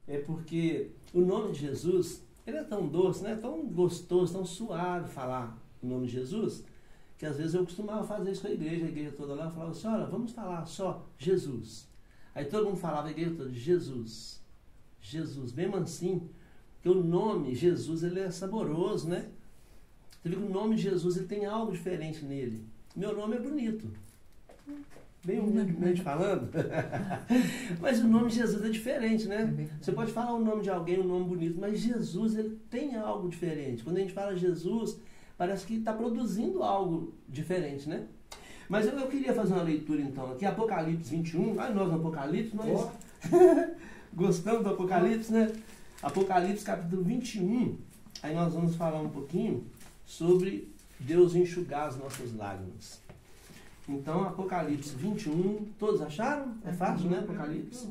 é porque o nome de Jesus, ele é tão doce, né? Tão gostoso, tão suave falar o nome de Jesus, que às vezes eu costumava fazer isso com a igreja toda lá, eu falava assim, olha, vamos falar só Jesus. Aí todo mundo falava, a igreja toda, Jesus, Jesus, bem mansinho, porque o nome Jesus, ele é saboroso, né? Você vê que o nome de Jesus, ele tem algo diferente nele. Meu nome é bonito, bem humildemente falando, mas o nome de Jesus é diferente, né? Você pode falar o nome de alguém, um nome bonito, mas Jesus, ele tem algo diferente. Quando a gente fala Jesus, parece que está produzindo algo diferente, né? Mas eu queria fazer uma leitura então aqui, Apocalipse 21, aí nós no Apocalipse, nós gostamos do Apocalipse, né? Apocalipse capítulo 21, aí nós vamos falar um pouquinho sobre Deus enxugar as nossas lágrimas. Então, Apocalipse 21, todos acharam? É fácil, né, Apocalipse?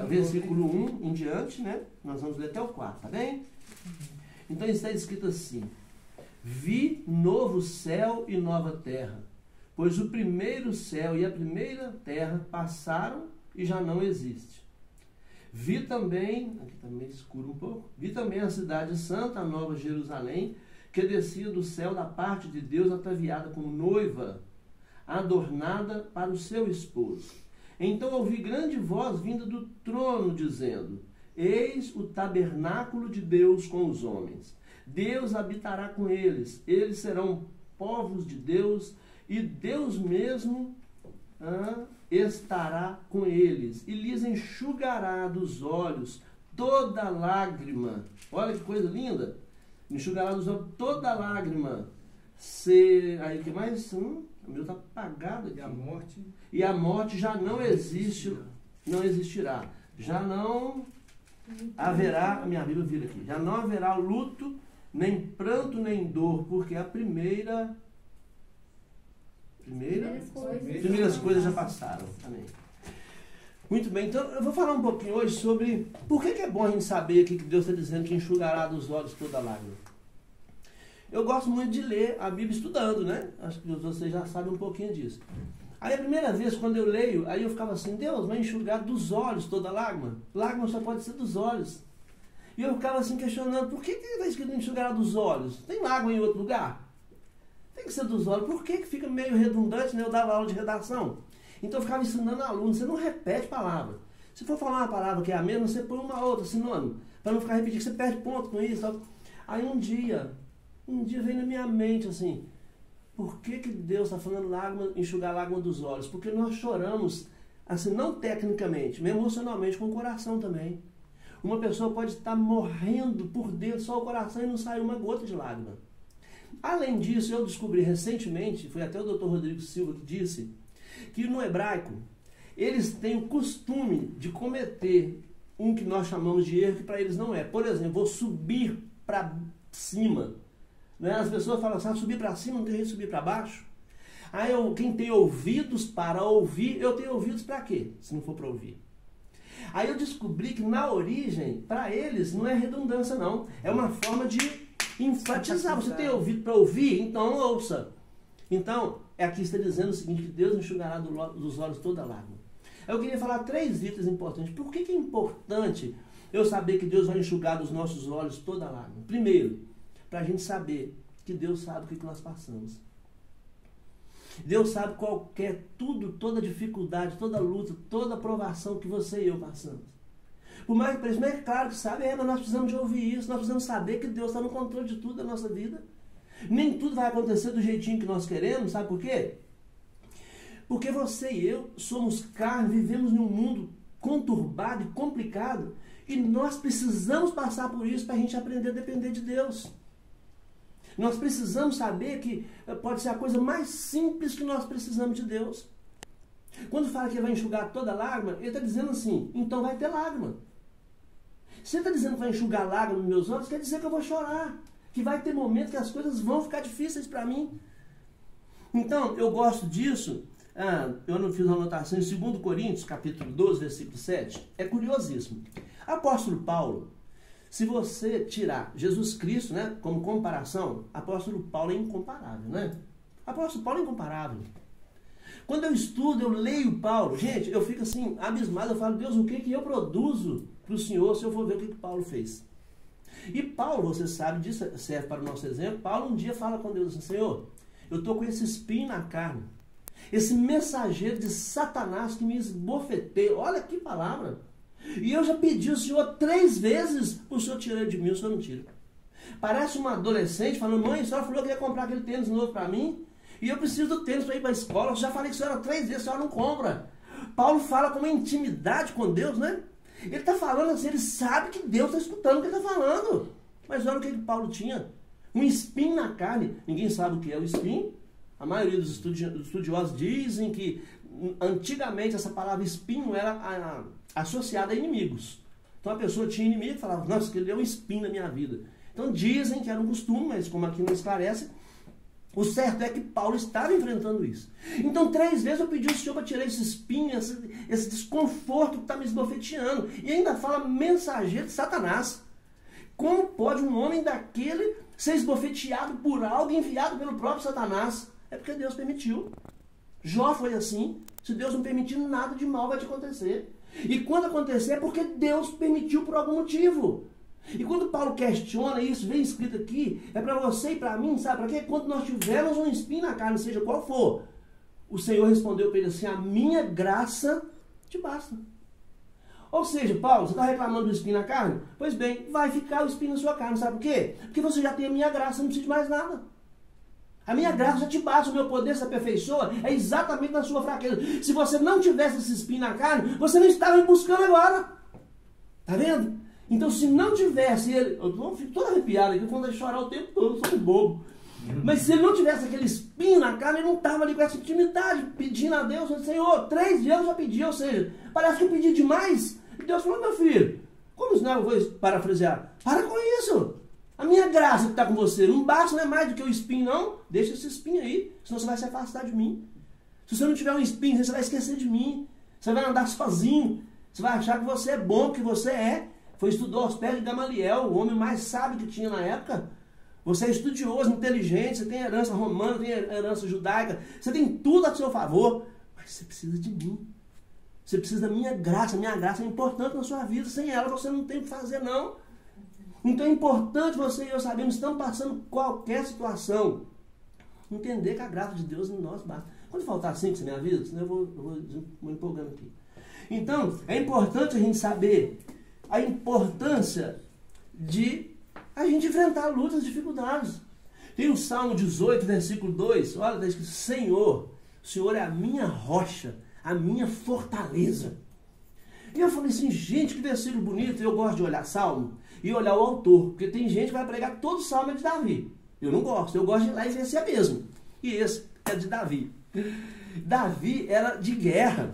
Versículo 1 em diante, né? Nós vamos ler até o 4, tá bem? Então, está escrito assim: vi novo céu e nova terra, pois o primeiro céu e a primeira terra passaram e já não existe. Vi também, aqui também escuro um pouco, vi também a cidade santa, a nova Jerusalém, que descia do céu da parte de Deus, ataviada como noiva, adornada para o seu esposo. Então ouvi grande voz vinda do trono, dizendo: eis o tabernáculo de Deus com os homens. Deus habitará com eles. Eles serão povos de Deus, e Deus mesmo estará com eles, e lhes enxugará dos olhos toda lágrima. Olha que coisa linda! Enxugará dos olhos toda lágrima. Aí que mais? O meu está apagado aqui. E a morte já não existe, não existirá. Já não haverá, a minha Bíblia vira aqui, já não haverá luto, nem pranto, nem dor, porque a primeiras coisas já passaram. Amém. Muito bem, então eu vou falar um pouquinho hoje sobre por que é bom a gente saber aqui que Deus está dizendo que enxugará dos olhos toda lágrima. Eu gosto muito de ler a Bíblia estudando, né? Acho que vocês já sabem um pouquinho disso. Aí a primeira vez, quando eu leio, aí eu ficava assim, Deus vai enxugar dos olhos toda lágrima? Lágrima só pode ser dos olhos. E eu ficava assim questionando, por que está escrito enxugará dos olhos? Tem lágrima em outro lugar? Tem que ser dos olhos. Por que fica meio redundante, né? Eu dava aula de redação. Então eu ficava ensinando aluno, você não repete palavra. Se for falar uma palavra que é a mesma, você põe uma outra, sinônimo, para não ficar repetindo, você perde ponto com isso. Tal. Aí um dia veio na minha mente assim, por que Deus está falando lágrima, enxugar lágrima dos olhos? Porque nós choramos, assim, não tecnicamente, mas emocionalmente, com o coração também. Uma pessoa pode estar morrendo por dentro, só o coração, e não sai uma gota de lágrima. Além disso, eu descobri recentemente, foi até o Dr. Rodrigo Silva que disse, que no hebraico, eles têm o costume de cometer um que nós chamamos de erro, que para eles não é. Por exemplo, vou subir para cima. Né? As pessoas falam assim, subir para cima, não tem jeito de subir para baixo. Aí quem tem ouvidos para ouvir, eu tenho ouvidos para quê? Se não for para ouvir. Aí eu descobri que na origem, para eles, não é redundância não. É uma forma de enfatizar. Você tem ouvido para ouvir? Então ouça. Então, aqui está dizendo o seguinte, que Deus enxugará dos olhos toda lágrima. Eu queria falar 3 itens importantes. Por que é importante eu saber que Deus vai enxugar dos nossos olhos toda lágrima? Primeiro, para a gente saber que Deus sabe o que nós passamos. Deus sabe tudo, toda dificuldade, toda luta, toda provação que você e eu passamos. Por mais que pareça, é claro que sabe, mas nós precisamos de ouvir isso, nós precisamos saber que Deus está no controle de tudo da nossa vida. Nem tudo vai acontecer do jeitinho que nós queremos, sabe por quê? Porque você e eu somos carne, vivemos num mundo conturbado e complicado, e nós precisamos passar por isso para a gente aprender a depender de Deus. Nós precisamos saber que pode ser a coisa mais simples que nós precisamos de Deus. Quando fala que ele vai enxugar toda lágrima, ele está dizendo assim, então vai ter lágrima. Se ele está dizendo que vai enxugar lágrima nos meus olhos, quer dizer que eu vou chorar. Que vai ter momentos que as coisas vão ficar difíceis para mim. Então, eu gosto disso. Eu não fiz uma anotação em 2 Coríntios, capítulo 12, versículo 7. É curiosíssimo. Apóstolo Paulo, se você tirar Jesus Cristo, né, como comparação, apóstolo Paulo é incomparável, né? Apóstolo Paulo é incomparável. Quando eu estudo, eu leio Paulo, gente, eu fico assim, abismado, eu falo, Deus, o que eu produzo para o senhor se eu for ver o que Paulo fez. E Paulo, você sabe disso, serve para o nosso exemplo. Paulo um dia fala com Deus assim: Senhor, eu estou com esse espinho na carne, esse mensageiro de Satanás que me esbofeteia. Olha que palavra. E eu já pedi ao Senhor 3 vezes, o Senhor tira ele de mim, o Senhor não tira. Parece uma adolescente falando: mãe, a senhora falou que ia comprar aquele tênis novo para mim, e eu preciso do tênis para ir para a escola. Eu já falei que a senhora 3 vezes, a senhora não compra. Paulo fala com uma intimidade com Deus, né? Ele está falando assim, ele sabe que Deus está escutando o que ele está falando. Mas olha o que Paulo tinha. Um espinho na carne. Ninguém sabe o que é o espinho. A maioria dos estudiosos dizem que antigamente essa palavra espinho era associada a inimigos. Então a pessoa tinha inimigo e falava: nossa, ele é um espinho na minha vida. Então dizem que era um costume, mas como aqui não esclarece, o certo é que Paulo estava enfrentando isso. Então 3 vezes eu pedi ao Senhor para tirar esse espinho, esse desconforto que está me esbofeteando. E ainda fala mensageiro de Satanás. Como pode um homem daquele ser esbofeteado por algo enviado pelo próprio Satanás? É porque Deus permitiu. Jó foi assim. Se Deus não permitir, nada de mal vai te acontecer. E quando acontecer é porque Deus permitiu por algum motivo. E quando Paulo questiona isso, vem escrito aqui, é para você e para mim, sabe para quê? Quando nós tivermos um espinho na carne, seja qual for, o Senhor respondeu para ele assim: a minha graça te basta. Ou seja, Paulo, você está reclamando do espinho na carne? Pois bem, vai ficar o espinho na sua carne, sabe por quê? Porque você já tem a minha graça, não precisa de mais nada. A minha graça já te basta, o meu poder se aperfeiçoa é exatamente na sua fraqueza. Se você não tivesse esse espinho na carne, você não estava me buscando agora. Tá vendo? Então, se não tivesse ele... Eu fico todo arrepiado aqui quando ele chorar o tempo todo, eu sou um bobo. Mas se ele não tivesse aquele espinho na carne, ele não estava ali com essa intimidade, pedindo a Deus: Senhor, 3 vezes eu já pedi, ou seja, parece que eu pedi demais. E Deus falou: meu filho, como senão eu vou parafrasear? Para com isso. A minha graça que está com você não basta, não é mais do que o espinho, não. Deixa esse espinho aí, senão você vai se afastar de mim. Se você não tiver um espinho, você vai esquecer de mim. Você vai andar sozinho. Você vai achar que você é bom, que você é. Estudou aos pés de Gamaliel, o homem mais sábio que tinha na época. Você é estudioso, inteligente, você tem herança romana, tem herança judaica, você tem tudo a seu favor, mas você precisa de mim. Você precisa da minha graça. Minha graça é importante na sua vida. Sem ela você não tem o que fazer, não. Então é importante você e eu sabermos, estamos passando qualquer situação, entender que a graça de Deus em nós basta. Quando faltar 5 na minha vida, senão eu vou empolgando aqui. Então, é importante a gente saber a importância de a gente enfrentar lutas, dificuldades. Tem o Salmo 18, versículo 2, olha, está escrito: Senhor, o Senhor é a minha rocha, a minha fortaleza. E eu falei assim: gente, que versículo bonito. Eu gosto de olhar Salmo e olhar o autor, porque tem gente que vai pregar que todo Salmo é de Davi. Eu não gosto, eu gosto de ir lá e ver se é mesmo. E esse é de Davi. Davi era de guerra.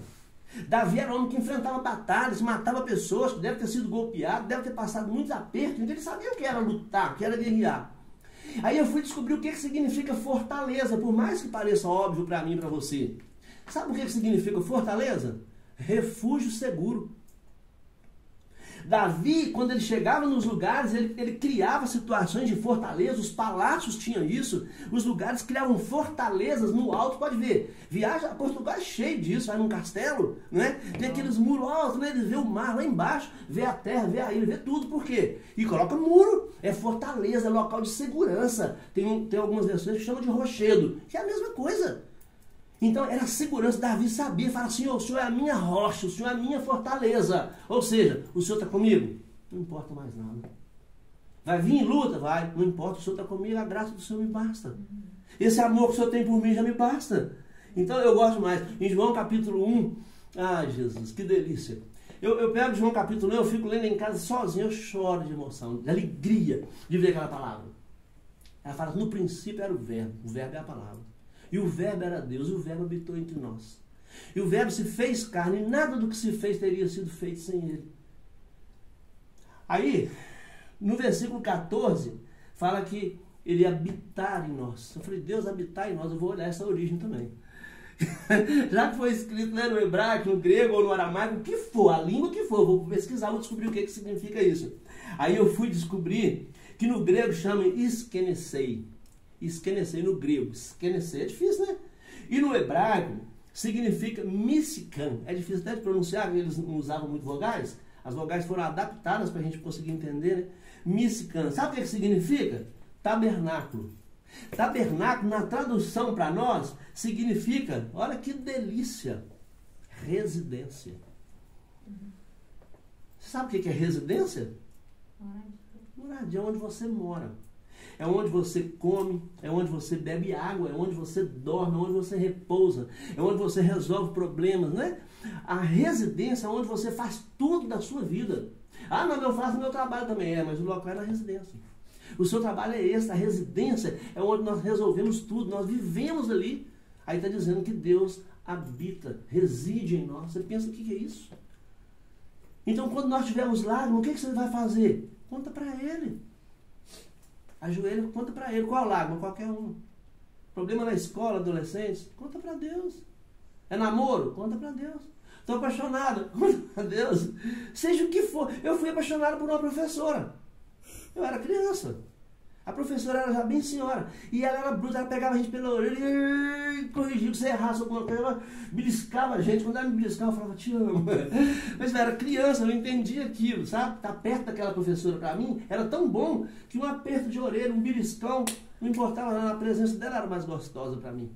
Davi era um homem que enfrentava batalhas, matava pessoas, que deve ter sido golpeado, deve ter passado muitos apertos, então ele sabia o que era lutar, o que era guerrear. Aí eu fui descobrir o que significa fortaleza, por mais que pareça óbvio para mim e para você. Sabe o que significa fortaleza? Refúgio seguro. Davi, quando ele chegava nos lugares, ele criava situações de fortaleza. Os palácios tinham isso. Os lugares criavam fortalezas no alto. Pode ver, viaja a Portugal é cheio disso. Vai num castelo, né? Tem aqueles muros altos, né? Ele vê o mar lá embaixo, vê a terra, vê a ilha, vê tudo. Por quê? E coloca muro. É fortaleza, é local de segurança. Tem algumas versões que chamam de rochedo, que é a mesma coisa. Então era a segurança. Davi sabia, fala: Senhor, o Senhor é a minha rocha, o Senhor é a minha fortaleza. Ou seja, o Senhor está comigo? Não importa mais nada. Vai vir em luta? Vai. Não importa, o Senhor está comigo, a graça do Senhor me basta. Esse amor que o Senhor tem por mim já me basta. Então eu gosto mais. Em João capítulo 1, ai Jesus, que delícia. Eu pego João capítulo 1, eu fico lendo em casa sozinho, eu choro de emoção, de alegria de ver aquela palavra. Ela fala: no princípio era o verbo é a palavra. E o verbo era Deus, e o verbo habitou entre nós. E o verbo se fez carne, e nada do que se fez teria sido feito sem ele. Aí, no versículo 14, fala que ele ia habitar em nós. Eu falei: Deus habitar em nós, eu vou olhar essa origem também. Já que foi escrito, né, no hebraico, no grego ou no aramaico, o que for, a língua que for, eu vou pesquisar, vou descobrir o que significa isso. Aí eu fui descobrir que no grego chama iskenesei. Iskenesei no grego. Iskenesei é difícil, né? E no hebraico significa missikan. É difícil até de pronunciar, eles não usavam muito vogais. As vogais foram adaptadas para a gente conseguir entender, né? Miscan. Sabe o que significa? Tabernáculo. Tabernáculo, na tradução para nós, significa, olha que delícia, residência. Você sabe o que é residência? Moradia, é onde você mora. É onde você come, é onde você bebe água, é onde você dorme, é onde você repousa, é onde você resolve problemas, né? A residência é onde você faz tudo da sua vida. Ah, não, eu faço meu trabalho também. Mas o local é na residência. O seu trabalho é esse, a residência é onde nós resolvemos tudo, nós vivemos ali. Aí está dizendo que Deus habita, reside em nós. Você pensa, o que é isso? Então, quando nós estivermos lágrimas, o que você vai fazer? Conta para Ele. Ajoelha, conta para Ele. Qual lágrima? Qualquer uma. Problema na escola, adolescentes? Conta para Deus. É namoro? Conta para Deus. Estou apaixonado? Conta para Deus. Seja o que for. Eu fui apaixonado por uma professora. Eu era criança. A professora era já bem senhora. E ela era bruta, ela pegava a gente pela orelha e corrigia que você errasse alguma coisa. Ela beliscava a gente. Quando ela me beliscava, eu falava, te amo. Mas eu era criança, eu não entendia aquilo, sabe? Estar perto daquela professora para mim era tão bom que um aperto de orelha, um beliscão, não importava nada. A presença dela era mais gostosa para mim.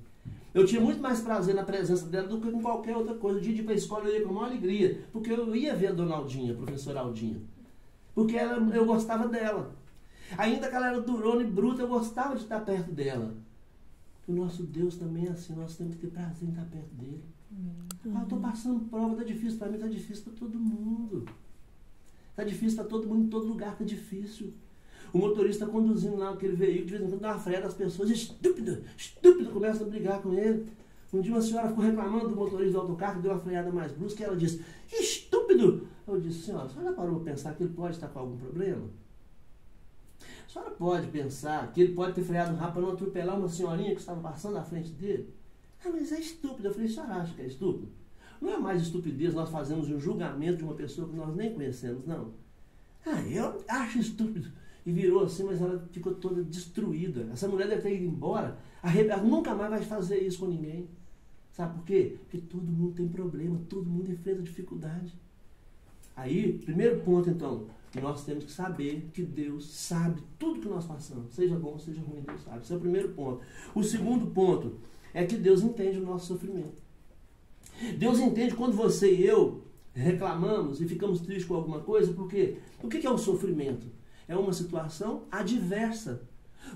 Eu tinha muito mais prazer na presença dela do que com qualquer outra coisa. O dia de ir para a escola eu ia com a maior alegria, porque eu ia ver a dona Aldinha, a professora Aldinha. Porque eu gostava dela. Ainda que ela era durona e bruta, eu gostava de estar perto dela. O nosso Deus também é assim, nós temos que ter prazer em estar perto dele. Ah, eu estou passando prova, está difícil para mim, está difícil para todo mundo. Está difícil para todo mundo, em todo lugar está difícil. O motorista conduzindo lá aquele veículo, de vez em quando dá uma freada, as pessoas, estúpido, estúpido, começam a brigar com ele. Um dia uma senhora ficou reclamando do motorista do autocarro, que deu uma freada mais brusca, e ela disse, estúpido! Eu disse, senhora, a senhora já parou para pensar que ele pode estar com algum problema? A senhora pode pensar que ele pode ter freado rápido para não atropelar uma senhorinha que estava passando à frente dele? Ah, mas é estúpido. Eu falei, a senhora acha que é estúpido? Não é mais estupidez nós fazemos um julgamento de uma pessoa que nós nem conhecemos, não. Ah, eu acho estúpido. E virou assim, mas ela ficou toda destruída. Essa mulher deve ter ido embora. Ela nunca mais vai fazer isso com ninguém. Sabe por quê? Porque todo mundo tem problema, todo mundo enfrenta dificuldade. Aí, primeiro ponto então, nós temos que saber que Deus sabe tudo que nós passamos. Seja bom, seja ruim, Deus sabe. Esse é o primeiro ponto. O segundo ponto é que Deus entende o nosso sofrimento. Deus entende quando você e eu reclamamos e ficamos tristes com alguma coisa, por quê? O que é o sofrimento? É uma situação adversa,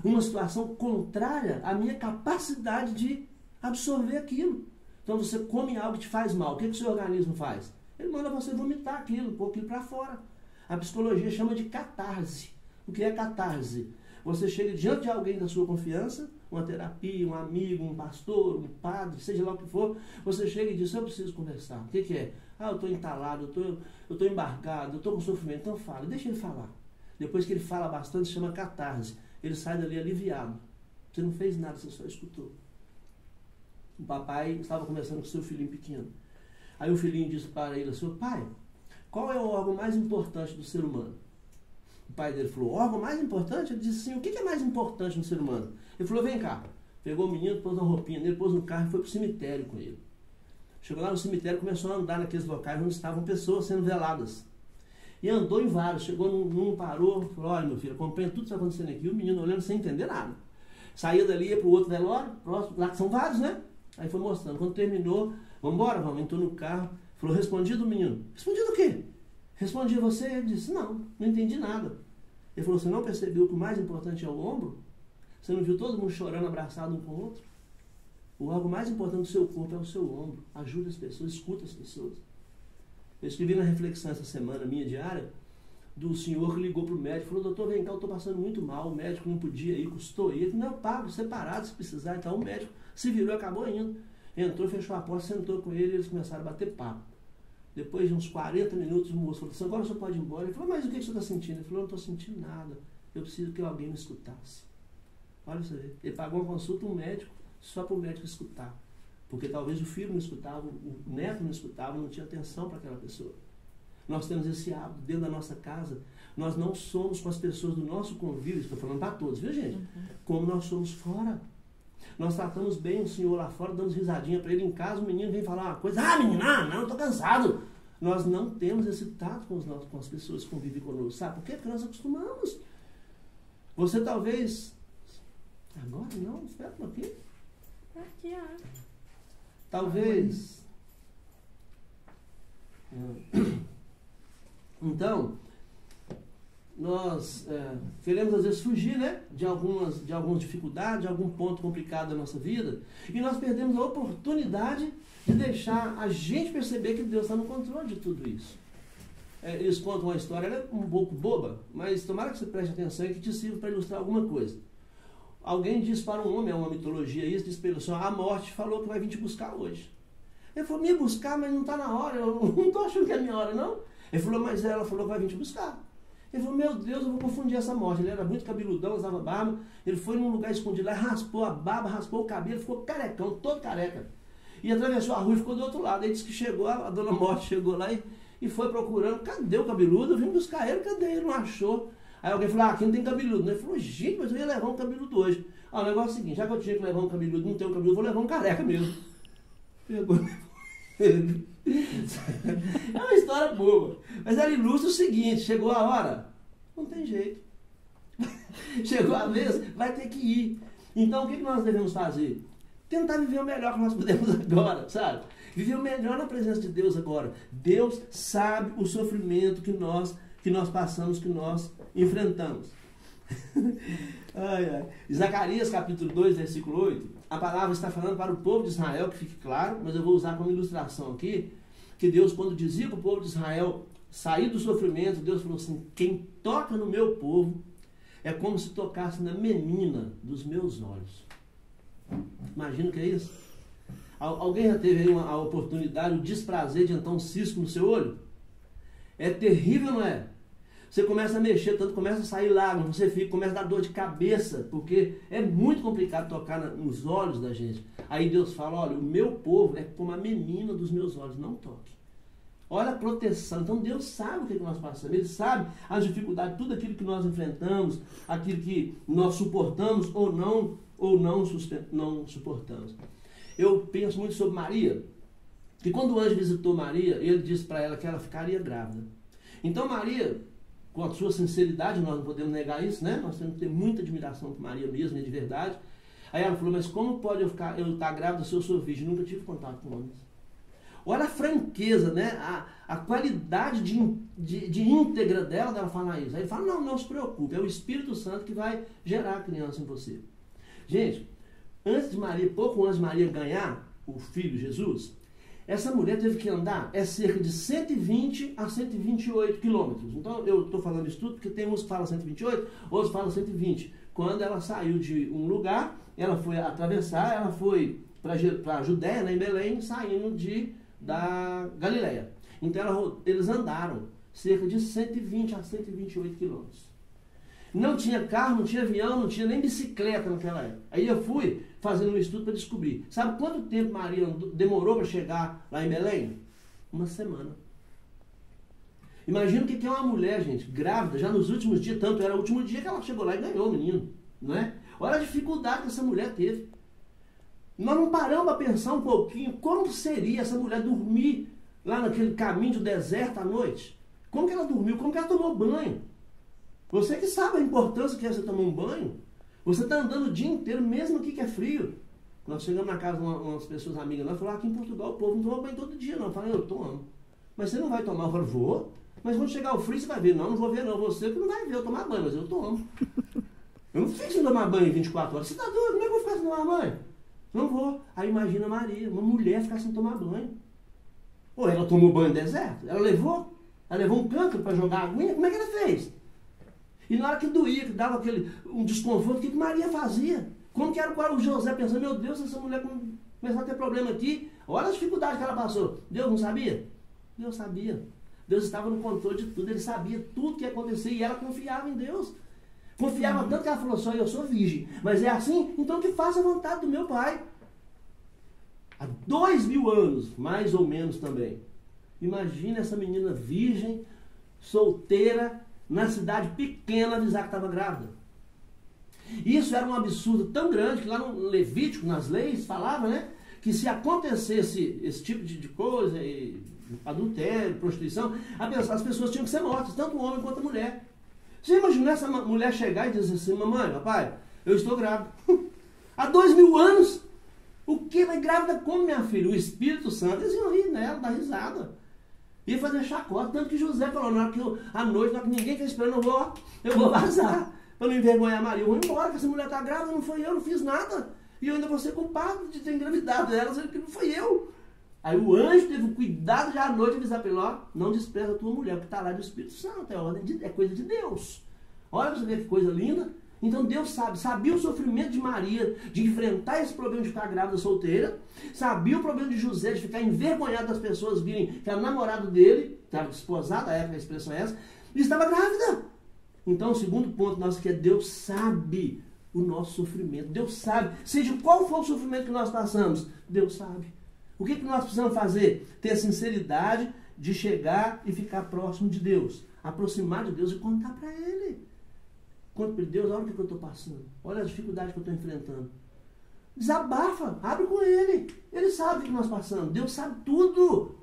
uma situação contrária à minha capacidade de absorver aquilo. Então você come algo que te faz mal, o que o seu organismo faz? Ele manda você vomitar aquilo, pôr aquilo para fora. A psicologia chama de catarse. O que é catarse? Você chega diante de alguém da sua confiança, uma terapia, um amigo, um pastor, um padre, seja lá o que for, você chega e diz, eu preciso conversar. O que é? Ah, eu estou entalado, eu estou embargado, eu estou com sofrimento. Então fala, deixa ele falar. Depois que ele fala bastante, se chama catarse. Ele sai dali aliviado. Você não fez nada, você só escutou. O papai estava conversando com seu filhinho pequeno. Aí o filhinho disse para ele, seu pai, qual é o órgão mais importante do ser humano? O pai dele falou, o órgão mais importante? Ele disse sim, o que é mais importante no ser humano? Ele falou, vem cá. Pegou o menino, pôs uma roupinha nele, pôs no carro e foi para o cemitério com ele. Chegou lá no cemitério e começou a andar naqueles locais onde estavam pessoas sendo veladas. E andou em vários, chegou num, parou, falou, olha meu filho, acompanha tudo que está acontecendo aqui. O menino olhando sem entender nada. Saía dali, ia para o outro velório, próximo, lá que são vários, né? Aí foi mostrando. Quando terminou, vamos embora, vamos. Entrou no carro, falou, respondi do menino. Respondi do quê? Respondi a você. Ele disse, não entendi nada. Ele falou, você não percebeu que o mais importante é o ombro? Você não viu todo mundo chorando, abraçado um com o outro? O algo mais importante do seu corpo é o seu ombro. Ajuda as pessoas, escuta as pessoas. Eu escrevi na reflexão essa semana, minha diária, do senhor que ligou para o médico, falou, doutor, vem cá, eu estou passando muito mal, o médico não podia ir, custou ir. Não, eu pago, separado, se precisar. Então o médico se virou e acabou indo. Entrou, fechou a porta, sentou com ele e eles começaram a bater papo. Depois de uns 40 minutos, o moço falou assim, agora o senhor pode ir embora. Ele falou, mas o que você está sentindo? Ele falou, eu não estou sentindo nada. Eu preciso que alguém me escutasse. Olha você ver. Ele pagou uma consulta, um médico, só para o médico escutar. Porque talvez o filho não escutava, o neto não escutava, não tinha atenção para aquela pessoa. Nós temos esse hábito dentro da nossa casa. Nós não somos com as pessoas do nosso convívio, estou falando para todos, viu gente? Como nós somos fora. Nós tratamos bem o senhor lá fora, damos risadinha para ele em casa, o menino vem falar uma coisa, ah menina, não, estou cansado. Nós não temos esse tato com as pessoas que convivem conosco. Sabe por quê? Porque nós acostumamos. Você talvez... Agora não, espera um pouquinho. Aqui, ó. Talvez... Então, nós queremos às vezes fugir, né, de algumas dificuldades, de algum ponto complicado da nossa vida, e nós perdemos a oportunidade de deixar a gente perceber que Deus está no controle de tudo isso. Eles contam uma história, ela é um pouco boba, mas tomara que você preste atenção e que te sirva para ilustrar alguma coisa. Alguém diz para um homem, é uma mitologia isso, diz para ele assim, a morte falou que vai vir te buscar hoje. Ele falou, me buscar, mas não está na hora, eu não estou achando que é a minha hora, não. Ele falou, mas ela falou que vai vir te buscar. Ele falou, meu Deus, eu vou confundir essa morte. Ele era muito cabeludão, usava barba. Ele foi num lugar escondido lá, raspou a barba, raspou o cabelo, ficou carecão, todo careca. E atravessou a rua e ficou do outro lado. Aí disse que chegou, a dona Morte chegou lá e foi procurando, cadê o cabeludo? Eu vim buscar ele, cadê ele? Não achou. Aí alguém falou, aqui não tem cabeludo. Ele falou, gente, mas eu ia levar um cabeludo hoje. O negócio é o seguinte, já que eu tinha que levar um cabeludo, não tem um cabeludo, vou levar um careca mesmo. Pegou. É uma história boba, mas ela ilustra o seguinte, chegou a hora, não tem jeito. Chegou a vez, vai ter que ir. Então o que nós devemos fazer? Tentar viver o melhor que nós podemos agora, sabe? Viver o melhor na presença de Deus agora. Deus sabe o sofrimento que nós passamos, que nós enfrentamos. Zacarias capítulo 2, versículo 8, a palavra está falando para o povo de Israel, que fique claro, mas eu vou usar como ilustração aqui, que Deus, quando dizia para o povo de Israel sair do sofrimento, Deus falou assim, quem toca no meu povo é como se tocasse na menina dos meus olhos. Imagina o que é isso? Alguém já teve aí a oportunidade, o desprazer de entrar um cisco no seu olho? É terrível, não é? Você começa a mexer, tanto começa a sair lágrimas, você começa a dar dor de cabeça, porque é muito complicado tocar nos olhos da gente. Aí Deus fala, olha, o meu povo é como a menina dos meus olhos, não toque. Olha a proteção. Então Deus sabe o que nós passamos, Ele sabe as dificuldades, tudo aquilo que nós enfrentamos, aquilo que nós suportamos ou não suportamos. Eu penso muito sobre Maria, que quando o anjo visitou Maria, ele disse para ela que ela ficaria grávida. Então Maria, com a sua sinceridade, nós não podemos negar isso, né? Nós temos que ter muita admiração por Maria mesmo, de verdade. Aí ela falou, mas como pode eu estar grávida se eu sou virgem? Nunca tive contato com homens. Olha a franqueza, né? A qualidade de íntegra dela falar isso. Aí ele fala, não se preocupe, é o Espírito Santo que vai gerar a criança em você. Gente, pouco antes de Maria ganhar o filho Jesus, essa mulher teve que andar cerca de 120 a 128 quilômetros. Então, eu estou falando isso tudo porque tem uns que falam 128, outros falam 120. Quando ela saiu de um lugar, ela foi atravessar, ela foi para a Judéia, né, em Belém, saindo da Galileia. Então, eles andaram cerca de 120 a 128 quilômetros. Não tinha carro, não tinha avião, não tinha nem bicicleta naquela época. Aí eu fui fazendo um estudo para descobrir. Sabe quanto tempo Maria demorou para chegar lá em Belém? 1 semana. Imagina o que é uma mulher, gente, grávida, já nos últimos dias, tanto era o último dia que ela chegou lá e ganhou o menino, não é? Olha a dificuldade que essa mulher teve. Nós não paramos para pensar um pouquinho como seria essa mulher dormir lá naquele caminho do deserto à noite. Como que ela dormiu? Como que ela tomou banho? Você que sabe a importância que é você tomar um banho. Você está andando o dia inteiro, mesmo aqui que é frio. Nós chegamos na casa de umas pessoas amigas lá e falaram, aqui em Portugal o povo não toma banho todo dia não. Eu falei, eu tomo. Mas você não vai tomar? Eu falei, vou. Mas quando chegar o frio você vai ver. Não vou ver não. Você que não vai ver eu tomar banho, mas eu tomo. Eu não fico sem tomar banho 24 horas. Você está doido? Como é que eu vou ficar sem tomar banho? Não vou. Aí imagina a Maria, uma mulher ficar sem tomar banho. Ou ela tomou banho no deserto? Ela levou um cântaro para jogar aguinha? Como é que ela fez? E na hora que doía, que dava um desconforto, o que Maria fazia? Como que era o José pensando, meu Deus, essa mulher começou a ter problema aqui, olha as dificuldades que ela passou. Deus não sabia? Deus sabia. Deus estava no controle de tudo, Ele sabia tudo que ia acontecer e ela confiava em Deus. Confiava tanto que ela falou, só eu sou virgem, mas é assim? Então que faça a vontade do meu Pai. Há 2000 anos, mais ou menos também. Imagina essa menina virgem, solteira, na cidade pequena, avisar que estava grávida. Isso era um absurdo tão grande que lá no Levítico, nas leis, falava, né, que se acontecesse esse tipo de coisa, adultério, prostituição, as pessoas tinham que ser mortas, tanto o homem quanto a mulher. Você imagina essa mulher chegar e dizer assim, mamãe, papai, eu estou grávida. Há 2000 anos. O que? Mas grávida como, minha filha? O Espírito Santo, eles iam rir nela, dar risada. Ia fazer chacota, tanto que José falou, na hora que à noite, na hora que ninguém está esperando, eu vou vazar. Para não envergonhar Maria, eu vou embora, que essa mulher está grávida, não foi eu, não fiz nada. E eu ainda vou ser culpado de ter engravidado ela, sendo que não foi eu. Aí o anjo teve o cuidado de à noite avisar para ele, ó, não despreza a tua mulher, porque está lá do Espírito Santo, é coisa de Deus. Olha para você ver que coisa linda. Então Deus sabia o sofrimento de Maria, de enfrentar esse problema de ficar grávida solteira, sabia o problema de José, de ficar envergonhado das pessoas virem que era o namorado dele, estava desposado, a época a expressão é essa, e estava grávida. Então o segundo ponto nosso que é Deus sabe o nosso sofrimento, Deus sabe, seja qual for o sofrimento que nós passamos, Deus sabe. O que nós precisamos fazer? Ter a sinceridade de chegar e ficar próximo de Deus, aproximar de Deus e contar para Ele. Conta para Deus, olha o que eu estou passando, olha a dificuldade que eu estou enfrentando. Desabafa, abre com Ele. Ele sabe o que nós passamos, Deus sabe tudo.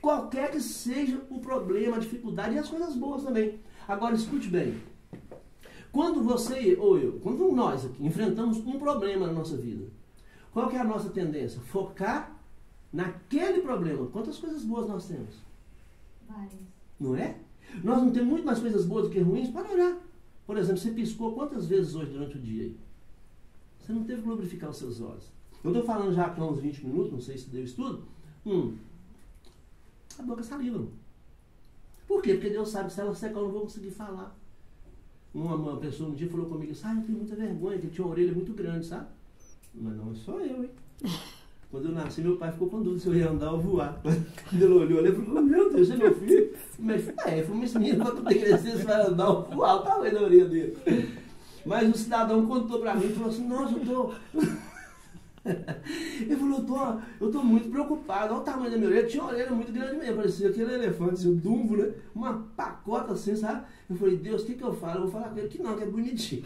Qualquer que seja o problema, a dificuldade e as coisas boas também. Agora escute bem. Quando você ou eu, quando nós aqui enfrentamos um problema na nossa vida, qual que é a nossa tendência? Focar naquele problema. Quantas coisas boas nós temos? Várias. Não é? Nós não temos muito mais coisas boas do que ruins para olhar. Por exemplo, você piscou quantas vezes hoje durante o dia aí? Você não teve que lubrificar os seus olhos. Eu estou falando já há uns 20 minutos, não sei se deu estudo. A boca saliva. Por quê? Porque Deus sabe que se ela secar eu não vou conseguir falar. Uma pessoa um dia falou comigo, eu tenho muita vergonha, que tinha uma orelha muito grande, sabe? Mas não, sou eu, hein? Quando eu nasci, meu pai ficou com dúvida se eu ia andar ou voar. Quando ele olhou, ele falou, meu Deus, é meu filho? Mas foi esse menino, quando ele crescer, você vai andar ou voar, o tamanho da orelha dele. Mas o cidadão contou pra mim e falou assim, nossa, eu tô... Ele falou, eu tô muito preocupado, olha o tamanho da minha orelha, tinha uma orelha muito grande mesmo, parecia aquele elefante, assim, o Dumbo, né? Uma pacota assim, sabe? Eu falei, Deus, o que eu falo? Eu vou falar com ele que não, que é bonitinho.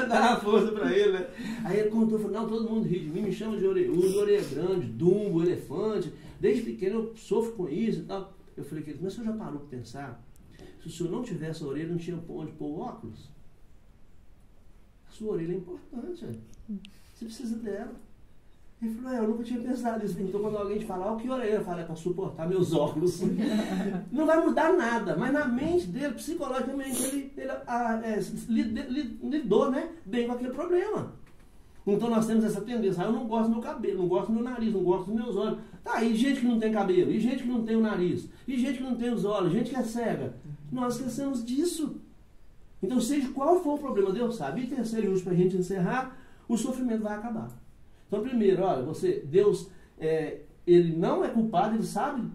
Dar a força pra ele, né? Aí ele contou, falou, não, todo mundo ri de mim, me chama de orelhudo, orelha grande, Dumbo, elefante, desde pequeno eu sofro com isso e tal. Eu falei, mas o senhor já parou pra pensar? Se o senhor não tivesse a orelha, não tinha onde pôr o óculos? A sua orelha é importante, você precisa dela. Ele falou, eu nunca tinha pensado nisso. Então quando alguém te falar, o que orelha? Eu falo, é para suportar meus óculos. Não vai mudar nada, mas na mente dele, psicologicamente, ele lidou, né, bem com aquele problema. Então nós temos essa tendência, eu não gosto do meu cabelo, não gosto do meu nariz, não gosto dos meus olhos. Tá, e gente que não tem cabelo, e gente que não tem o nariz, e gente que não tem os olhos, gente que é cega. Nós esquecemos disso. Então seja qual for o problema, Deus sabe. E terceiro e último, para a gente encerrar, o sofrimento vai acabar. Então, primeiro, olha, Deus, Ele não é culpado, Ele sabe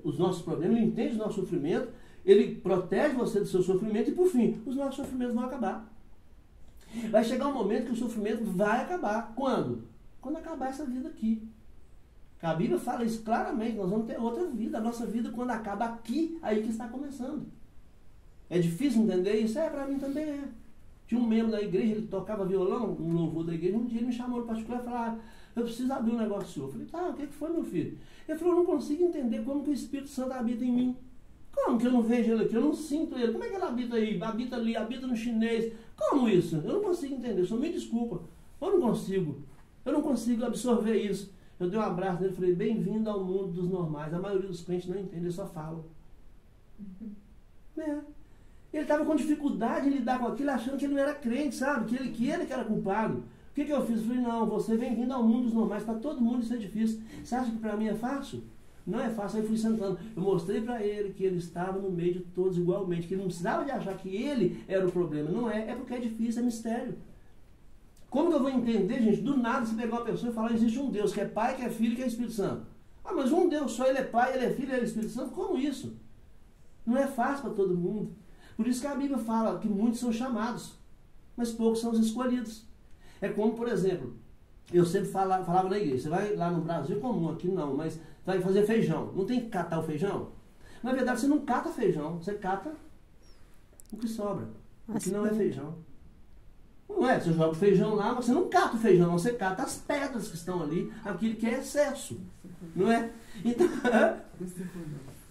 os nossos problemas, Ele entende o nosso sofrimento, Ele protege você do seu sofrimento e, por fim, os nossos sofrimentos vão acabar. Vai chegar um momento que o sofrimento vai acabar. Quando? Quando acabar essa vida aqui. A Bíblia fala isso claramente, nós vamos ter outra vida. A nossa vida, quando acaba aqui, aí que está começando. É difícil entender isso? Para mim também é. Tinha um membro da igreja, ele tocava violão, um louvor da igreja, um dia ele me chamou no particular e falou, eu preciso abrir um negócio seu. Eu falei, tá, o que foi, meu filho? Ele falou, eu não consigo entender como que o Espírito Santo habita em mim. Como que eu não vejo ele aqui? Eu não sinto ele. Como é que ele habita aí? Habita ali, habita no chinês. Como isso? Eu não consigo entender, só me desculpa. Eu não consigo absorver isso. Eu dei um abraço nele e falei, bem-vindo ao mundo dos normais. A maioria dos crentes não entende, eles só falam. Ele estava com dificuldade em lidar com aquilo, achando que ele não era crente, sabe? Que ele que era culpado. O que eu fiz? Eu falei, não, você vem vindo ao mundo dos normais, para todo mundo isso é difícil. Você acha que para mim é fácil? Não é fácil. Aí eu fui sentando. Eu mostrei para ele que ele estava no meio de todos igualmente, que ele não precisava de achar que ele era o problema. Não é, é porque é difícil, é mistério. Como que eu vou entender, gente? Do nada você pegar uma pessoa e falar, existe um Deus, que é Pai, que é Filho, que é Espírito Santo. Mas um Deus só, Ele é Pai, Ele é Filho, Ele é Espírito Santo? Como isso? Não é fácil para todo mundo. Por isso que a Bíblia fala que muitos são chamados, mas poucos são os escolhidos. É como, por exemplo, eu sempre falava na igreja, você vai lá no Brasil, comum, aqui não, mas vai fazer feijão. Não tem que catar o feijão? Na verdade, você não cata feijão, você cata o que sobra, o que não é feijão. Não é? Você joga o feijão lá, mas você não cata o feijão, você cata as pedras que estão ali, aquilo que é excesso. Não é? Então,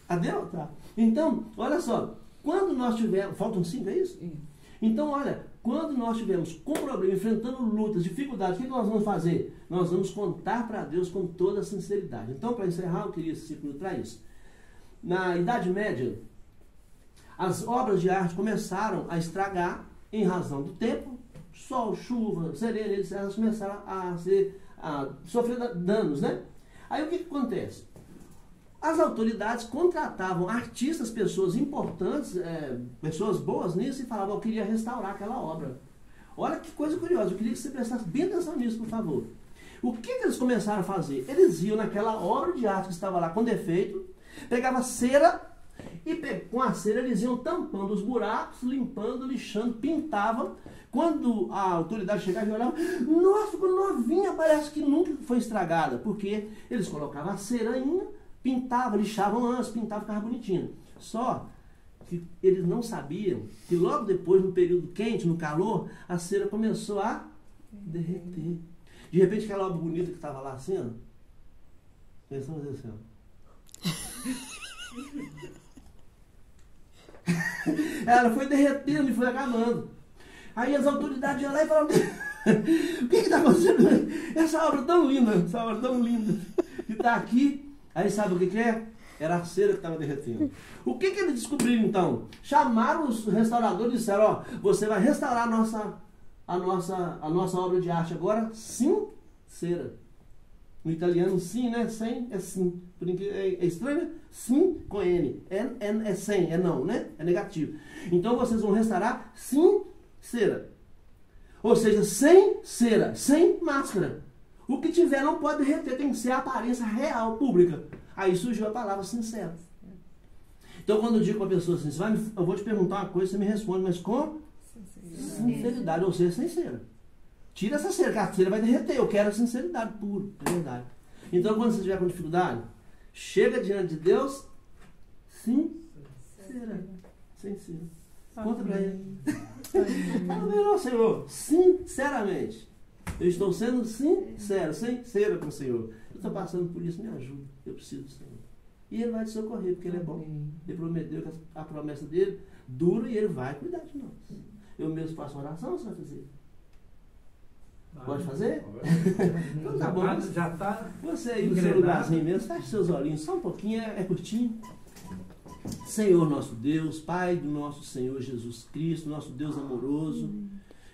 adeus? Tá. Então, olha só, quando nós tivermos. Faltam 5, é isso? Então, olha, quando nós estivermos com problema, enfrentando lutas, dificuldades, o que nós vamos fazer? Nós vamos contar para Deus com toda a sinceridade. Então, para encerrar, eu queria esse ciclo para isso. Na Idade Média, as obras de arte começaram a estragar em razão do tempo, sol, chuva, serena, elas começaram a sofrer danos, né? Aí o que acontece? As autoridades contratavam artistas, pessoas importantes, pessoas boas nisso, e falavam: eu queria restaurar aquela obra. Olha que coisa curiosa, eu queria que você prestasse bem atenção nisso, por favor. O que eles começaram a fazer? Eles iam naquela obra de arte que estava lá com defeito, pegavam cera, e com a cera eles iam tampando os buracos, limpando, lixando, pintavam. Quando a autoridade chegava e olhava, nossa, ficou novinha, parece que nunca foi estragada, porque eles colocavam a cerainha, pintavam, lixavam antes, pintavam, ficava bonitinho. Só que eles não sabiam que logo depois, no período quente, no calor, a cera começou a derreter. De repente, aquela obra bonita que estava lá assim, ó, pensamos assim, ó. Ela foi derretendo e foi acabando. Aí as autoridades iam lá e falavam: o que está acontecendo? Essa obra tão linda, que está aqui. Aí sabe o que é? Era a cera que estava derretendo. O que eles descobriram então? Chamaram os restauradores e disseram: ó, você vai restaurar a nossa obra de arte agora sem cera. No italiano, sim, né? Sem é sim. É estranho, né? Sim com N. É sem, é não, né? É negativo. Então vocês vão restaurar sem cera. Ou seja, sem cera, sem máscara. O que tiver não pode derreter, tem que ser a aparência real, pública. Aí surgiu a palavra sincero. Então quando eu digo para a pessoa assim, eu vou te perguntar uma coisa, você me responde, mas com sinceridade, ou seja, sem cera. Tira essa cera, que a cera vai derreter. Eu quero a sinceridade pura, é verdade. Então, quando você estiver com dificuldade, chega diante de Deus, sincera. Sem cera. Conta para ele. Fala: Senhor, sinceramente, eu estou sendo sincero, sem cera com o Senhor. Eu estou passando por isso, me ajuda. Eu preciso do Senhor. E Ele vai te socorrer, porque Ele é bom. Ele prometeu que a promessa dele dura e Ele vai cuidar de nós. Eu mesmo faço uma oração, você vai fazer? Pode fazer? Então tá bom. Já tá. Você aí no seu lugarzinho mesmo, feche seus olhinhos, só um pouquinho, é curtinho. Senhor nosso Deus, Pai do nosso Senhor Jesus Cristo, nosso Deus amoroso,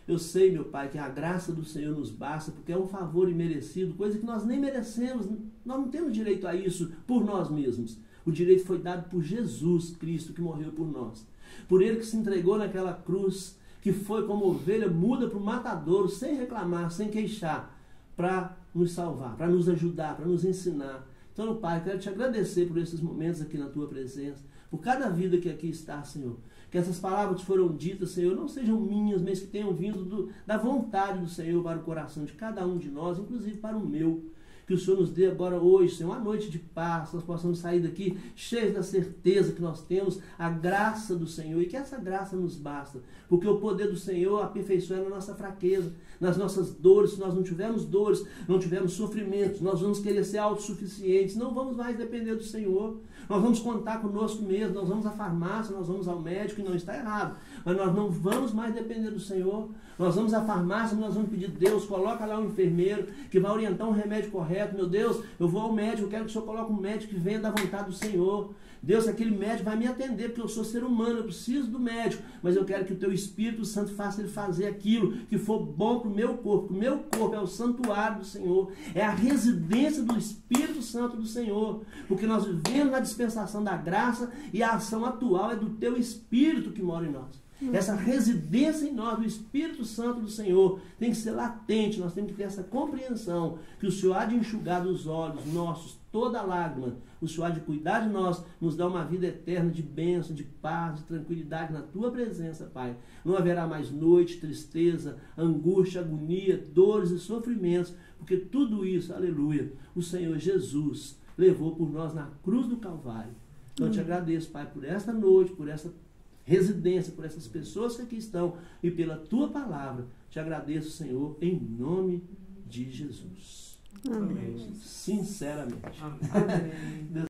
eu sei, meu Pai, que a graça do Senhor nos basta, porque é um favor imerecido, coisa que nós nem merecemos, nós não temos direito a isso por nós mesmos. O direito foi dado por Jesus Cristo, que morreu por nós. Por Ele que se entregou naquela cruz, que foi como ovelha muda para o matadouro, sem reclamar, sem queixar, para nos salvar, para nos ajudar, para nos ensinar. Então, Pai, quero te agradecer por esses momentos aqui na Tua presença, por cada vida que aqui está, Senhor. Que essas palavras que foram ditas, Senhor, não sejam minhas, mas que tenham vindo da vontade do Senhor para o coração de cada um de nós, inclusive para o meu. Que o Senhor nos dê agora hoje, Senhor, uma noite de paz, nós possamos sair daqui cheios da certeza que nós temos a graça do Senhor e que essa graça nos basta, porque o poder do Senhor aperfeiçoa na nossa fraqueza, nas nossas dores. Se nós não tivermos dores, não tivermos sofrimentos, nós vamos querer ser autossuficientes, não vamos mais depender do Senhor, nós vamos contar conosco mesmo, nós vamos à farmácia, nós vamos ao médico, e não está errado, mas nós não vamos mais depender do Senhor. Nós vamos à farmácia, nós vamos pedir: Deus, coloca lá um enfermeiro que vai orientar um remédio correto. Meu Deus, eu vou ao médico, eu quero que o Senhor coloque um médico que venha da vontade do Senhor. Deus, aquele médico vai me atender, porque eu sou ser humano, eu preciso do médico, mas eu quero que o Teu Espírito Santo faça ele fazer aquilo que for bom para o meu corpo. O meu corpo é o santuário do Senhor, é a residência do Espírito Santo do Senhor, porque nós vivemos na dispensação da graça e a ação atual é do Teu Espírito que mora em nós. Essa residência em nós do Espírito Santo do Senhor tem que ser latente. Nós temos que ter essa compreensão que o Senhor há de enxugar dos olhos nossos toda lágrima. O Senhor há de cuidar de nós, nos dar uma vida eterna de bênção, de paz, de tranquilidade na Tua presença, Pai. Não haverá mais noite, tristeza, angústia, agonia, dores e sofrimentos, porque tudo isso, aleluia, o Senhor Jesus levou por nós na cruz do Calvário. Então eu te agradeço, Pai, por esta noite, por esta residência por essas pessoas que aqui estão e pela tua palavra. Te agradeço, Senhor, em nome de Jesus. Amém. Sinceramente. Amém.